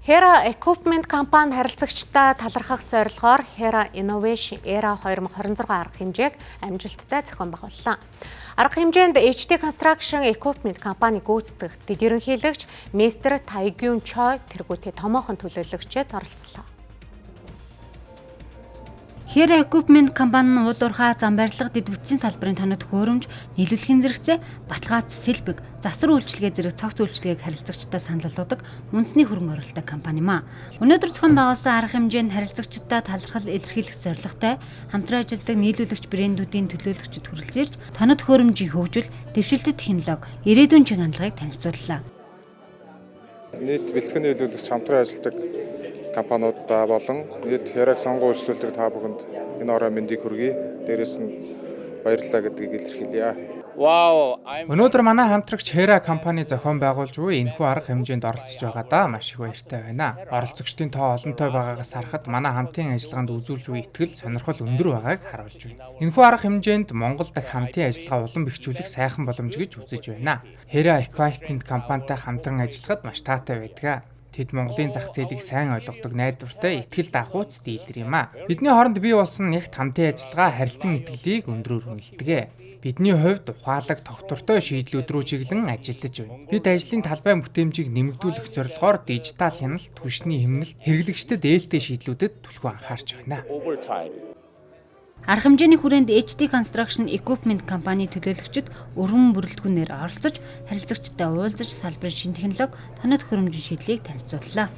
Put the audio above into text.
Hera Equipment компани харилцагчтай талархах зорилгоор Hera Innovation Era 2026 арга хэмжээг амжилттай зохион байгууллаа. Арга хэмжээнд HD Construction Equipment компани гүйцэтгэх дэд ерөнхийлөгч Мистер Тайгюн Чой тэргүүтээ томоохон төлөөлөгчөд оролцлоо. Hera Equipment компани нь уулуурхай зам барилга дэд үтсийн салбарын тоног төхөөрөмж, нийлүүлэхийн зэрэгцээ, баталгаат сэлбэг, засвар үйлчилгээ зэрэг цогц үйлчилгээг харилцагчдаа санал болгодог үндэсний хөрөнгө оруулалттай компани маа. Өнөөдөр зохион байгуулсан арга хэмжээнд харилцагчдаа талархал илэрхийлэх зорилготой хамтран ажилладаг нийлүүлэгч брэндүүдийн төлөөлөгчид хүрэлцээрч тоног төхөөрөмжийн хөгжил, дэвшилтэт технологи, ирээдүйн чиг хандлагыг танилцууллаа. Нийт бэлтгэн нийлүүлэгч хамтран ажилладаг компаниудаа болон нийт Hera-г сонгон үйлчлүүлдэг та бүхэнд энэ орой мэндийг хүргэе. Дээрээс нь баярлалаа гэдгийг илэрхийлье. Өнөөдөр манай хамтрагч Hera компани зохион байгуулж буй энэхүү арга хэмжээнд оролцож байгаадаа маш их баяртай байна. Оролцогчдын тоо олонтой байгаагаас харахад манай хамтын ажиллагаанд үзүүлж буй итгэл, сонирхол өндөр байгааг харуулж байна. Энэхүү арга хэмжээнд Монгол дахь хамтын ажиллагаа улам бэхжүүлэх сайхан боломж гэж үзэж байна. Hera Equipment компанитай хамтран ажиллахад маш таатай байдаг. Тэд Монголын зах зээлийг сайн ойлгодог найдвартай итгэл дагууц дийлэр юм а. Бидний хооронд бий болсон нягт хамтын ажиллагаа харилцан итгэлийг өндрөөр үнэлдэг. Бидний хувьд ухаалаг тогтвортой шийдлүүд рүү чиглэн ажиллаж байна. Бид ажлын талбай бүтээмжийг нэмэгдүүлэх зорилгоор дижитал хяналт, түвшний хэмнэлт, хэрэглэгчдэд ээлтэй шийдлүүдэд түлхүү анхаарч байна. Арга хэмжээний хүрээнд HD Construction Equipment компани төлөөлөгчид өргөн бүрэлдэхүүнээр оролцож, харилцагчтай уулзаж салбарын шинэ технологи, тоног төхөөрөмжийн шийдлийг танилцууллаа.